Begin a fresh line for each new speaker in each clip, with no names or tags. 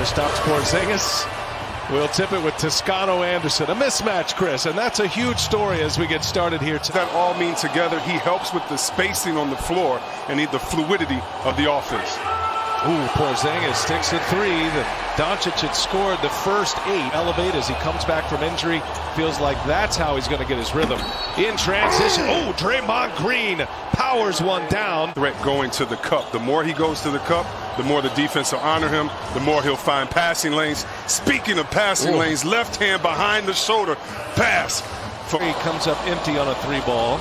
Kristaps Porzingis will tip it with Toscano Anderson. A mismatch, Chris, and that's a huge story as we get started here.
That all mean together. He helps with the spacing on the floor and the fluidity of the offense.
Ooh, Porzingis sticks the three. Doncic had scored the first 8. Elevate as he comes back from injury. Feels like that's how he's going to get his rhythm. In transition. Oh, Draymond Green powers one down.
Threat going to the cup. The more he goes to the cup, the more the defense will honor him, the more he'll find passing lanes. Speaking of passing lanes, left hand behind the shoulder pass.
He comes up empty on a 3-ball.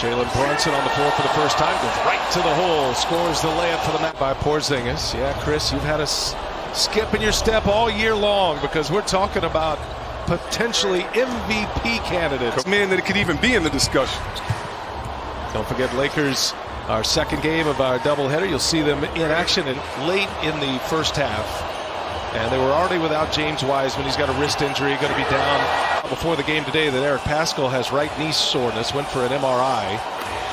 Jalen Brunson on the floor for the first time, goes right to the hole, scores the layup for the mat by Porzingis. Yeah, Chris, you've had a skip in your step all year long because we're talking about potentially MVP candidates.
Man, that it could even be in the discussion.
Don't forget Lakers, our second game of our doubleheader. You'll see them in action late in the first half. And they were already without James Wiseman. He's got a wrist injury, going to be down before the game today. That Eric Paschall has right knee soreness, went for an MRI,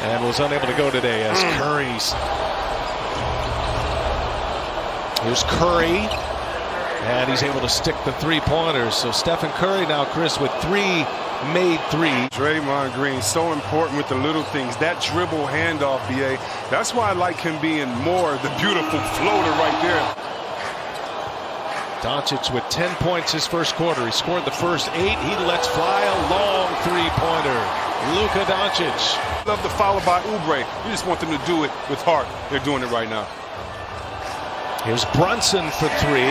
and was unable to go today as Curry's. Here's Curry, and he's able to stick the 3-pointers. So Stephen Curry now, Chris, with 3 made threes.
Draymond Green, so important with the little things. That dribble handoff, BA. That's why I like him being more the beautiful floater right there.
Doncic with 10 points his first quarter. He scored the first 8. He lets fly a long 3-pointer. Luka Doncic.
Love the follow by Oubre. You just want them to do it with heart. They're doing it right now.
Here's Brunson for 3.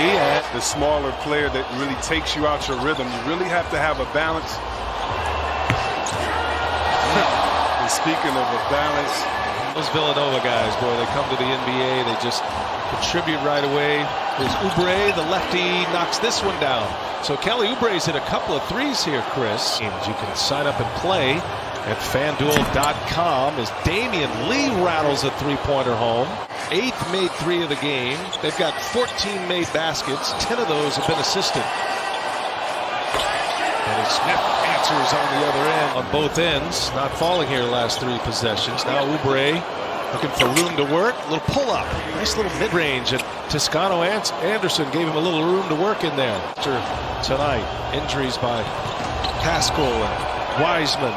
The smaller player that really takes you out your rhythm. You really have to have a balance. And speaking of a balance,
those Villanova guys, boy, they come to the NBA. They just contribute right away. There's Oubre, the lefty, knocks this one down. So Kelly Oubre's hit a couple of threes here, Chris. And you can sign up and play at FanDuel.com as Damian Lee rattles a 3-pointer home. 8th made 3 of the game. They've got 14 made baskets. 10 of those have been assisted. And Smith answers on the other end, on both ends. Not falling here the last 3 possessions. Now Oubre looking for room to work. A little pull-up. Nice little mid-range. And Toscano Anderson gave him a little room to work in there. Tonight, injuries by Paschall and Wiseman,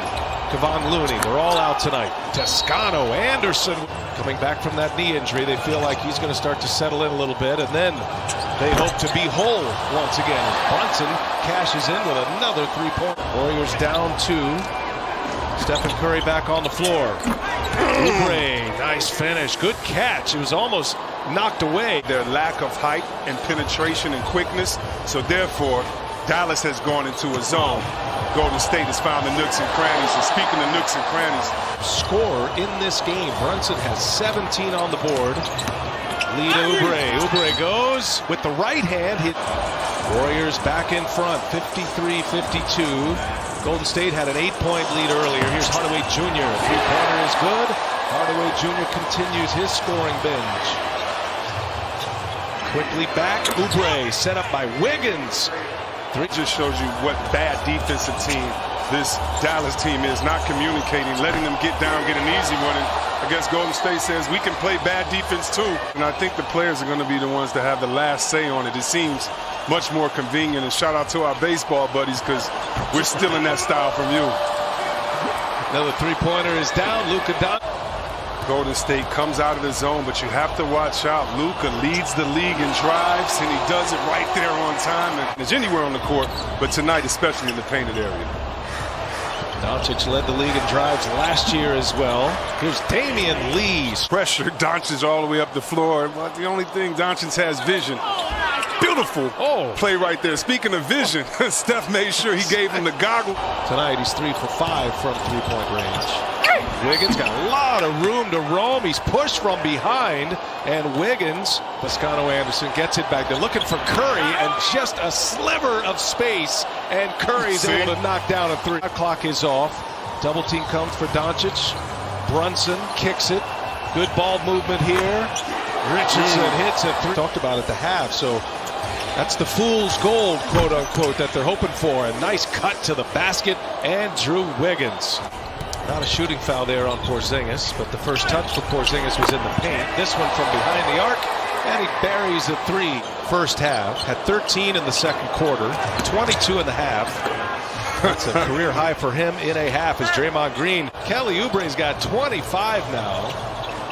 Kevon Looney. They're all out tonight. Toscano Anderson coming back from that knee injury. They feel like he's going to start to settle in a little bit. And then they hope to be whole once again. Brunson cashes in with another 3-point. Warriors down 2. Stephen Curry back on the floor. Oubre, nice finish, good catch. It was almost knocked away.
Their lack of height and penetration and quickness, so therefore Dallas has gone into a zone. Golden State has found the nooks and crannies, and speaking of nooks and crannies,
score in this game. Brunson has 17 on the board. Lead Oubre. Oubre goes with the right hand. Hit. Warriors back in front, 53-52. Golden State had an 8-point lead earlier. Here's Hardaway Jr. 3-pointer is good. Hardaway Jr. continues his scoring binge. Quickly back. Oubre set up by Wiggins.
3 just shows you what bad defensive team this Dallas team is. Not communicating, letting them get down, get an easy one. And I guess Golden State says we can play bad defense too. And I think the players are going to be the ones to have the last say on it. It seems much more convenient. And shout out to our baseball buddies because we're stealing that style from you.
Another 3-pointer is down. Luka Doncic.
Golden State comes out of the zone, but you have to watch out. Luka leads the league in drives, and he does it right there on time. And it's anywhere on the court, but tonight, especially in the painted area.
Doncic led the league in drives last year as well. Here's Damian Lee.
Pressure, Doncic all the way up the floor. But the only thing, Doncic has vision. Beautiful play right there. Speaking of vision, Steph made sure he gave him the goggle.
Tonight, he's 3 for 5 from 3-point range. Wiggins got a lot of room to roam. He's pushed from behind, and Wiggins, Toscano Anderson gets it back. They're looking for Curry, and just a sliver of space, and Curry's able to knock down a 3. The clock is off. Double team comes for Doncic. Brunson kicks it. Good ball movement here. Richardson hits a 3. Talked about at the half, so that's the fool's gold, quote unquote, that they're hoping for. A nice cut to the basket, and Drew Wiggins. Not a shooting foul there on Porzingis, but the first touch for Porzingis was in the paint. This one from behind the arc, And he buries a 3 first half. Had 13 in the second quarter, 22 in the half. That's a career high for him in a half as Draymond Green. Kelly Oubre's got 25 now.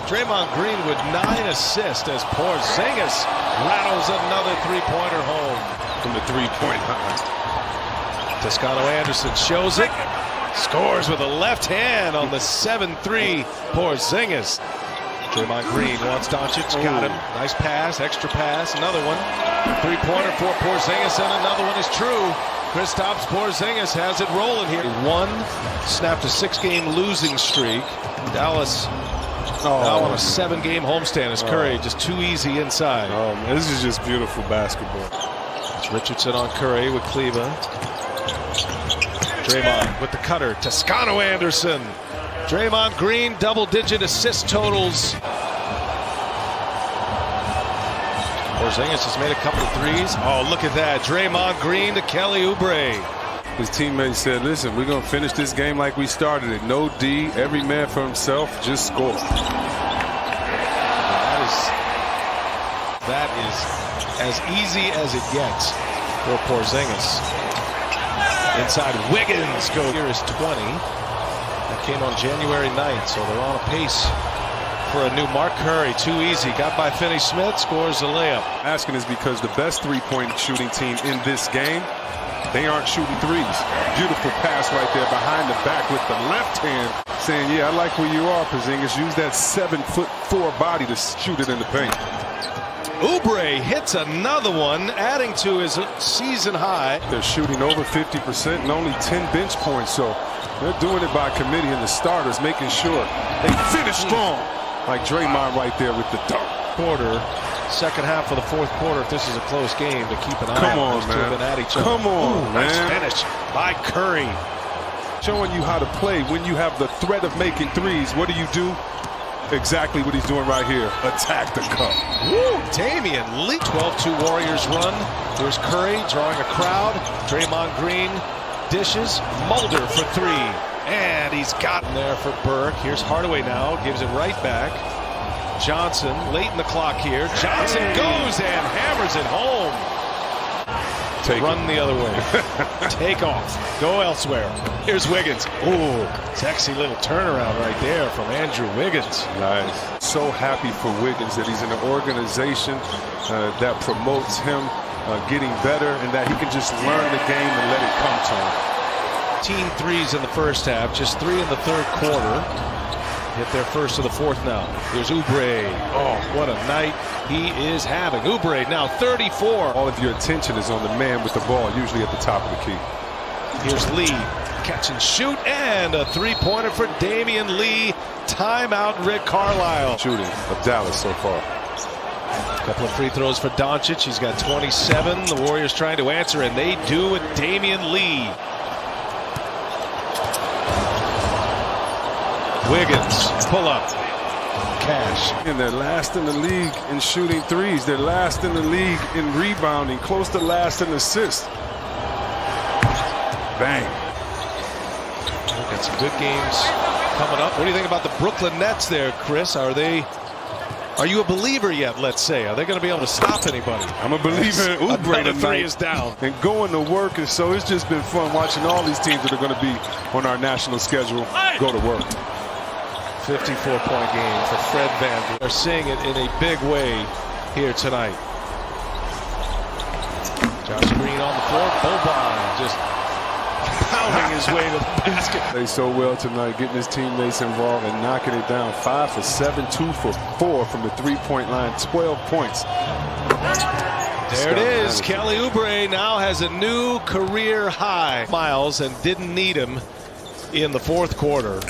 Draymond Green with 9 assists as Porzingis rattles another three-pointer home.
From the three-point line.
Toscano Anderson shows it. Scores with a left hand on the 7-3 Porzingis. Draymond Green wants Doncic. Got him. Nice pass. Extra pass. Another one. Three-pointer for Porzingis, and another one is true. Kristaps Porzingis has it rolling here. One snapped a 6-game losing streak. Dallas now on a 7-game homestand as Curry just too easy inside.
Oh, man, this is just beautiful basketball.
It's Richardson on Curry with Kleba. Draymond with the cutter. Toscano Anderson. Draymond Green, double-digit assist totals. Porzingis has made a couple of threes. Oh, look at that. Draymond Green to Kelly Oubre.
His teammates said, listen, we're going to finish this game like we started it. No D, every man for himself, just score.
That is as easy as it gets for Porzingis. Inside Wiggins goes. Here is 20. That came on January 9th, so they're on a pace for a new Mark Curry. Too easy. Got by Finney-Smith, scores a layup.
Asking is because the best three-point shooting team in this game, they aren't shooting threes. Beautiful pass right there behind the back with the left hand, saying, yeah, I like where you are, Porzingis. Use that 7'4" body to shoot it in the paint.
Oubre hits another one, adding to his season high.
They're shooting over 50% and only 10 bench points, so they're doing it by committee, and the starters making sure they finish strong. Like Draymond right there with the dunk.
Quarter, second half of the fourth quarter, if this is a close game, to keep an eye
Come
on.
on, man.
At each other.
Come on, man.
Nice finish by Curry.
Showing you how to play when you have the threat of making threes. What do? Exactly what he's doing right here. Attack the cup.
Woo! Damian Lee. 12-2 Warriors run. Here's Curry drawing a crowd. Draymond Green dishes. Mulder for 3. And he's gotten there for Burke. Here's Hardaway now. Gives it right back. Johnson late in the clock here. Johnson goes and hammers it home. Run the other way. Take off. Go elsewhere. Here's Wiggins. Ooh, sexy little turnaround right there from Andrew Wiggins.
Nice. So happy for Wiggins that he's in an organization that promotes him getting better, and that he can just learn the game and let it come to him.
15 threes in the first half, just 3 in the third quarter. Hit their first of the fourth now. Here's Oubre. Oh, what a night he is having. Oubre now 34.
All of your attention is on the man with the ball, usually at the top of the key.
Here's Lee. Catch and shoot, and a three-pointer for Damian Lee. Timeout, Rick Carlisle.
Shooting of Dallas so far.
A couple of free throws for Doncic. He's got 27. The Warriors trying to answer, and they do with Damian Lee. Wiggins, pull up. Cash.
And they're last in the league in shooting threes. They're last in the league in rebounding, close to last in assists. Bang.
Got some good games coming up. What do you think about the Brooklyn Nets there, Chris? Are you a believer yet, let's say? Are they going to be able to stop anybody?
I'm a believer in Oubre tonight.
3 is down.
And going to work, and so it's just been fun watching all these teams that are going to be on our national schedule go to work.
54-point game for Fred VanVleet. They're seeing it in a big way here tonight. Josh Green on the floor. Boban just pounding his way to the basket.
They so well tonight, getting his teammates involved and knocking it down. 5 for 7, 2 for 4 from the three-point line. 12 points.
There it is. Kelly Oubre now has a new career high. Miles, and didn't need him in the fourth quarter.